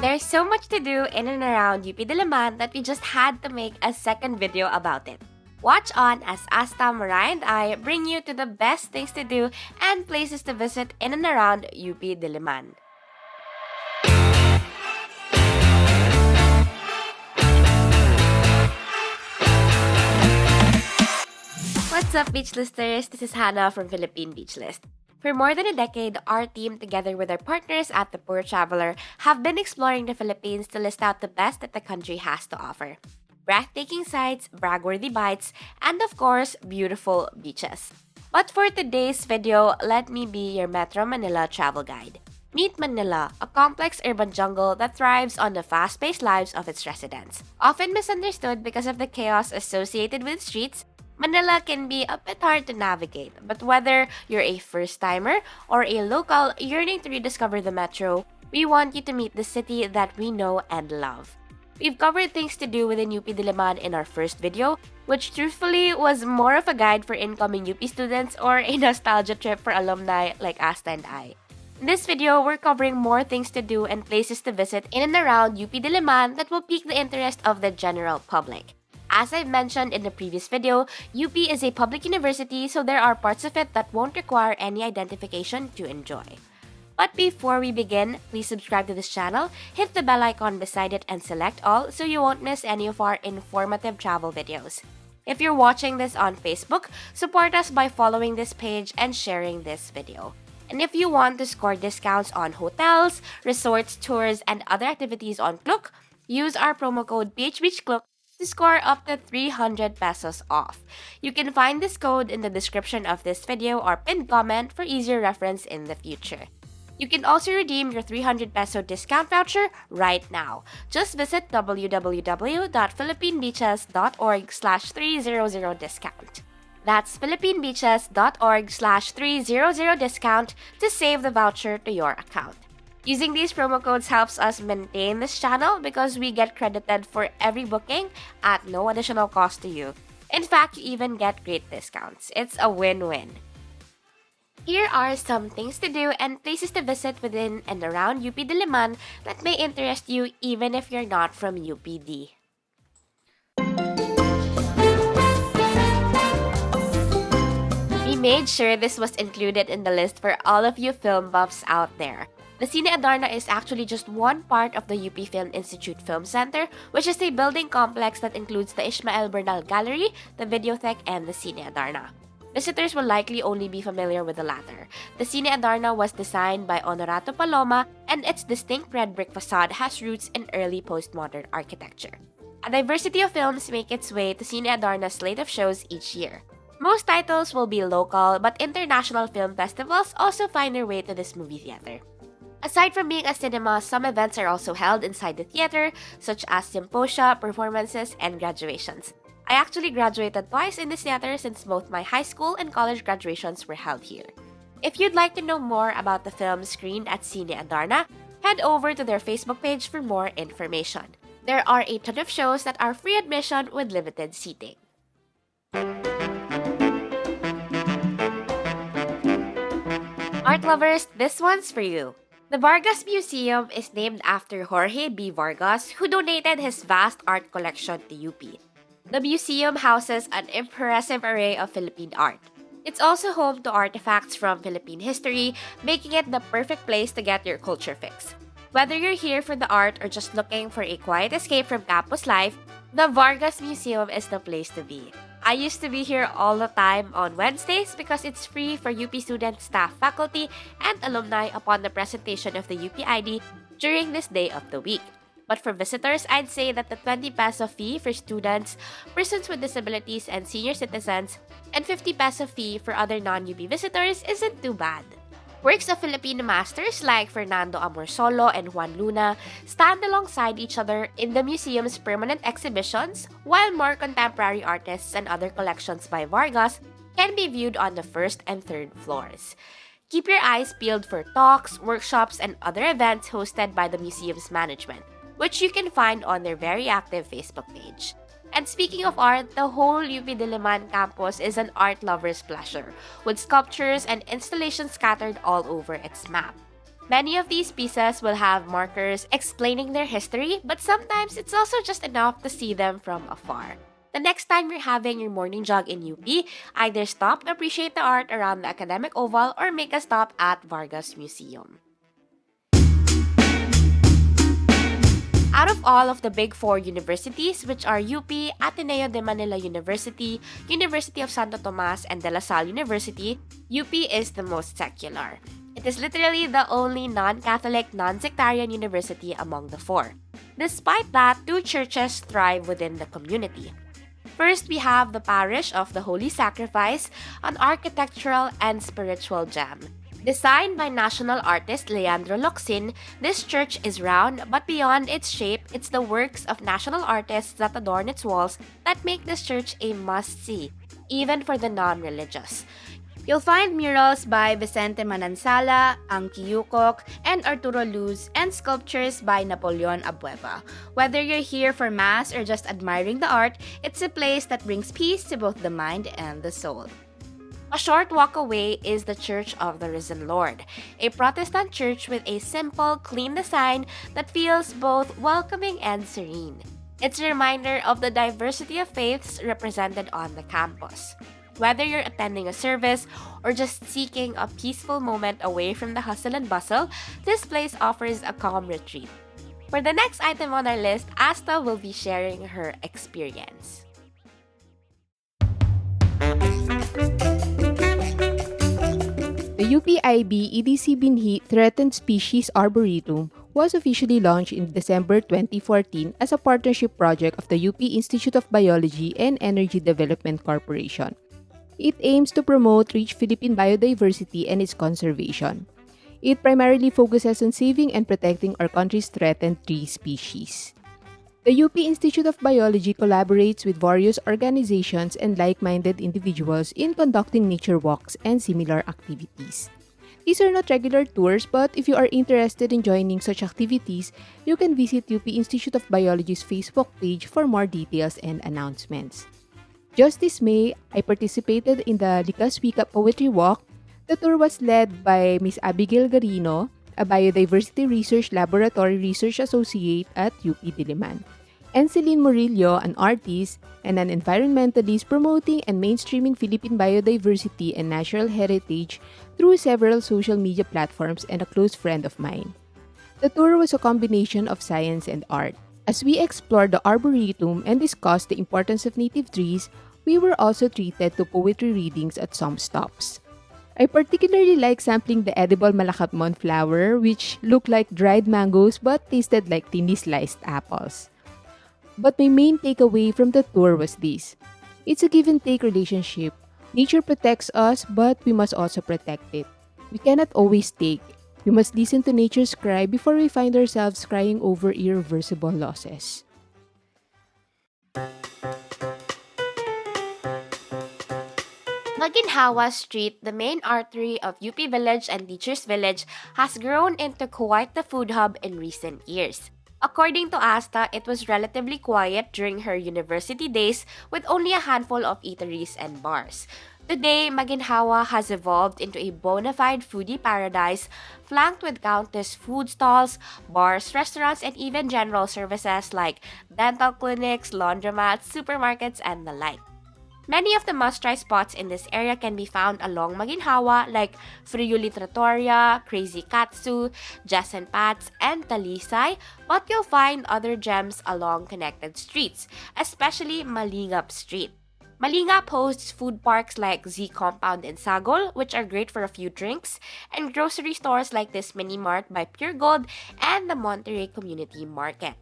There's so much to do in and around UP Diliman that we just had to make a second video about it. Watch on as Asta and I bring you to the best things to do and places to visit in and around UP Diliman. What's up, Beach Listers? This is Hannah from Philippine Beach List. For more than a decade, our team, together with our partners at The Poor Traveler, have been exploring the Philippines to list out the best that the country has to offer. Breathtaking sights, brag-worthy bites, and of course, beautiful beaches. But for today's video, let me be your Metro Manila travel guide. Meet Manila, a complex urban jungle that thrives on the fast-paced lives of its residents. Often misunderstood because of the chaos associated with streets, Manila can be a bit hard to navigate, but whether you're a first-timer or a local yearning to rediscover the metro, we want you to meet the city that we know and love. We've covered things to do within UP Diliman in our first video, which truthfully was more of a guide for incoming UP students or a nostalgia trip for alumni like Asta and I. In this video, we're covering more things to do and places to visit in and around UP Diliman that will pique the interest of the general public. As I mentioned in the previous video, UP is a public university, so there are parts of it that won't require any identification to enjoy. But before we begin, please subscribe to this channel, hit the bell icon beside it and select all so you won't miss any of our informative travel videos. If you're watching this on Facebook, support us by following this page and sharing this video. And if you want to score discounts on hotels, resorts, tours, and other activities on Klook, use our promo code PHBeachKlook to score up to 300 pesos off. You can find this code in the description of this video or pinned comment for easier reference in the future. You can also redeem your 300 peso discount voucher right now. Just visit www.philippinebeaches.org/300discount. That's philippinebeaches.org/300discount to save the voucher to your account. Using these promo codes helps us maintain this channel because we get credited for every booking at no additional cost to you. In fact, you even get great discounts. It's a win-win. Here are some things to do and places to visit within and around UP Diliman that may interest you even if you're not from UPD. We made sure this was included in the list for all of you film buffs out there. The Cine Adarna is actually just one part of the UP Film Institute Film Center, which is a building complex that includes the Ishmael Bernal Gallery, the Videothek, and the Cine Adarna. Visitors will likely only be familiar with the latter. The Cine Adarna was designed by Honorato Paloma, and its distinct red brick facade has roots in early postmodern architecture. A diversity of films make its way to Cine Adarna's slate of shows each year. Most titles will be local, but international film festivals also find their way to this movie theater. Aside from being a cinema, some events are also held inside the theater, such as symposia, performances, and graduations. I actually graduated twice in this theater since both my high school and college graduations were held here. If you'd like to know more about the films screened at Cine Adarna, head over to their Facebook page for more information. There are a ton of shows that are free admission with limited seating. Art lovers, this one's for you. The Vargas Museum is named after Jorge B. Vargas, who donated his vast art collection to UP. The museum houses an impressive array of Philippine art. It's also home to artifacts from Philippine history, making it the perfect place to get your culture fix. Whether you're here for the art or just looking for a quiet escape from campus life, the Vargas Museum is the place to be. I used to be here all the time on Wednesdays because it's free for UP students, staff, faculty, and alumni upon the presentation of the UP ID during this day of the week. But for visitors, I'd say that the 20 peso fee for students, persons with disabilities, and senior citizens, and 50 peso fee for other non-UP visitors isn't too bad. Works of Filipino masters like Fernando Amorsolo and Juan Luna stand alongside each other in the museum's permanent exhibitions, while more contemporary artists and other collections by Vargas can be viewed on the first and third floors. Keep your eyes peeled for talks, workshops, and other events hosted by the museum's management, which you can find on their very active Facebook page. And speaking of art, the whole UP Diliman campus is an art lover's pleasure, with sculptures and installations scattered all over its map. Many of these pieces will have markers explaining their history, but sometimes it's also just enough to see them from afar. The next time you're having your morning jog in UP, either stop to appreciate the art around the academic oval or make a stop at Vargas Museum. Out of all of the big four universities, which are UP, Ateneo de Manila University, University of Santo Tomas, and De La Salle University, UP is the most secular. It is literally the only non-Catholic, non-sectarian university among the four. Despite that, two churches thrive within the community. First, we have the Parish of the Holy Sacrifice, an architectural and spiritual gem. Designed by national artist Leandro Locsin, this church is round, but beyond its shape, it's the works of national artists that adorn its walls that make this church a must-see, even for the non-religious. You'll find murals by Vicente Manansala, Ang Kiyukok, and Arturo Luz, and sculptures by Napoleon Abueva. Whether you're here for mass or just admiring the art, it's a place that brings peace to both the mind and the soul. A short walk away is the Church of the Risen Lord, a Protestant church with a simple, clean design that feels both welcoming and serene. It's a reminder of the diversity of faiths represented on the campus. Whether you're attending a service or just seeking a peaceful moment away from the hustle and bustle, this place offers a calm retreat. For the next item on our list, Asta will be sharing her experience. The UPIB EDC Binhi Threatened Species Arboretum was officially launched in December 2014 as a partnership project of the UP Institute of Biology and Energy Development Corporation. It aims to promote rich Philippine biodiversity and its conservation. It primarily focuses on saving and protecting our country's threatened tree species. The UP Institute of Biology collaborates with various organizations and like-minded individuals in conducting nature walks and similar activities. These are not regular tours, but if you are interested in joining such activities, you can visit UP Institute of Biology's Facebook page for more details and announcements. Just this May, I participated in the Likas Wika Poetry Walk. The tour was led by Ms. Abigail Garino, a Biodiversity Research Laboratory Research Associate at UP Diliman, and Celine Murillo, an artist and an environmentalist promoting and mainstreaming Philippine biodiversity and natural heritage through several social media platforms, and a close friend of mine. The tour was a combination of science and art. As we explored the Arboretum and discussed the importance of native trees, we were also treated to poetry readings at some stops. I particularly like sampling the edible malakatmon flower, which looked like dried mangoes but tasted like thinly sliced apples. But my main takeaway from the tour was this: it's a give-and-take relationship. Nature protects us, but we must also protect it. We cannot always take. We must listen to nature's cry before we find ourselves crying over irreversible losses. Maginhawa Street, the main artery of UP Village and Teachers Village, has grown into quite the food hub in recent years. According to Asta, it was relatively quiet during her university days with only a handful of eateries and bars. Today, Maginhawa has evolved into a bona fide foodie paradise, flanked with countless food stalls, bars, restaurants, and even general services like dental clinics, laundromats, supermarkets, and the like. Many of the must-try spots in this area can be found along Maginhawa like Friuli Trattoria, Crazy Katsu, Jess and Pat's, and Talisay, but you'll find other gems along connected streets, especially Malingap Street. Malingap hosts food parks like Z Compound in Sagol, which are great for a few drinks, and grocery stores like this Mini Mart by Pure Gold and the Monterey Community Market.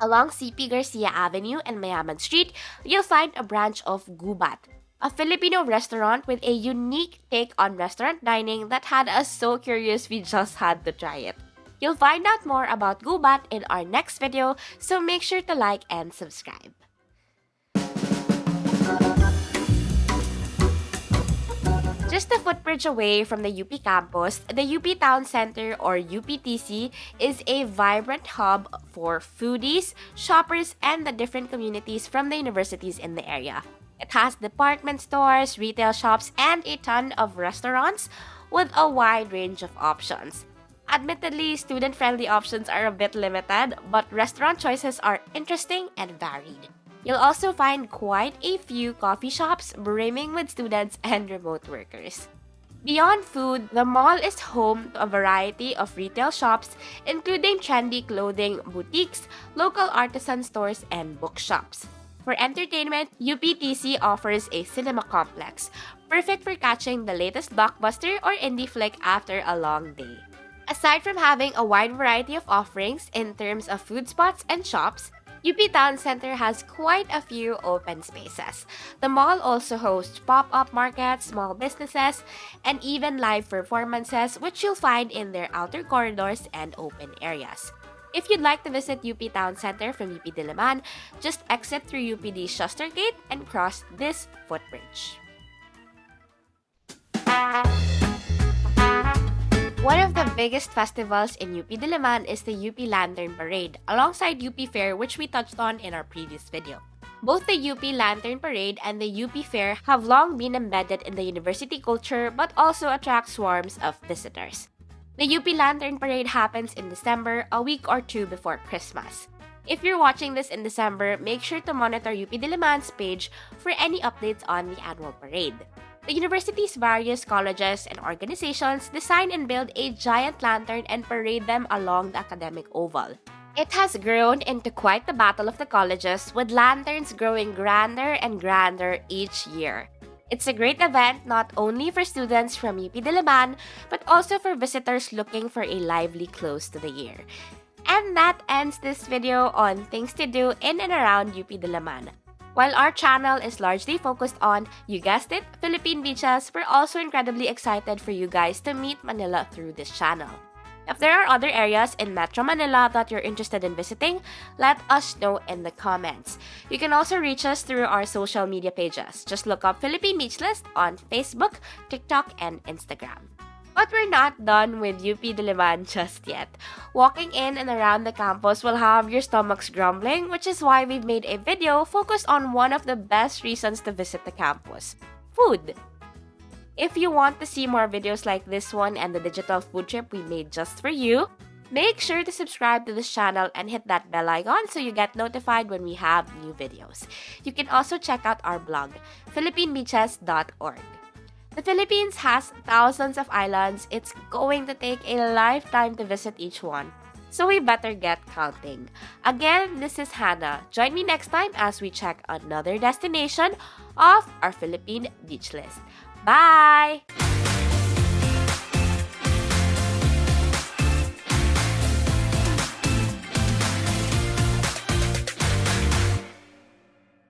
Along CP Garcia Avenue and Mayaman Street, you'll find a branch of Gubat, a Filipino restaurant with a unique take on restaurant dining that had us so curious we just had to try it. You'll find out more about Gubat in our next video, so make sure to like and subscribe. Just a footbridge away from the UP campus, the UP Town Center or UPTC is a vibrant hub for foodies, shoppers, and the different communities from the universities in the area. It has department stores, retail shops, and a ton of restaurants with a wide range of options. Admittedly, student-friendly options are a bit limited, but restaurant choices are interesting and varied. You'll also find quite a few coffee shops brimming with students and remote workers. Beyond food, the mall is home to a variety of retail shops, including trendy clothing boutiques, local artisan stores, and bookshops. For entertainment, UPTC offers a cinema complex, perfect for catching the latest blockbuster or indie flick after a long day. Aside from having a wide variety of offerings in terms of food spots and shops, UP Town Center has quite a few open spaces. The mall also hosts pop-up markets, small businesses, and even live performances, which you'll find in their outer corridors and open areas. If you'd like to visit UP Town Center from UP Diliman, just exit through UPD Shuster Gate and cross this footbridge. One of the biggest festivals in UP Diliman is the UP Lantern Parade, alongside UP Fair, which we touched on in our previous video. Both the UP Lantern Parade and the UP Fair have long been embedded in the university culture but also attract swarms of visitors. The UP Lantern Parade happens in December, a week or two before Christmas. If you're watching this in December, make sure to monitor UP Diliman's page for any updates on the annual parade. The university's various colleges and organizations design and build a giant lantern and parade them along the academic oval. It has grown into quite the battle of the colleges, with lanterns growing grander and grander each year. It's a great event not only for students from UP Diliman, but also for visitors looking for a lively close to the year. And that ends this video on things to do in and around UP Diliman. While our channel is largely focused on, you guessed it, Philippine beaches, we're also incredibly excited for you guys to meet Manila through this channel. If there are other areas in Metro Manila that you're interested in visiting, let us know in the comments. You can also reach us through our social media pages. Just look up Philippine Beach List on Facebook, TikTok, and Instagram. But we're not done with UP Diliman just yet. Walking in and around the campus will have your stomachs grumbling, which is why we've made a video focused on one of the best reasons to visit the campus: food. If you want to see more videos like this one and the digital food trip we made just for you, make sure to subscribe to this channel and hit that bell icon so you get notified when we have new videos. You can also check out our blog, philippinebeaches.org. The Philippines has thousands of islands. It's going to take a lifetime to visit each one, so we better get counting. Again, this is Hannah. Join me next time as we check another destination off our Philippine beach list. Bye!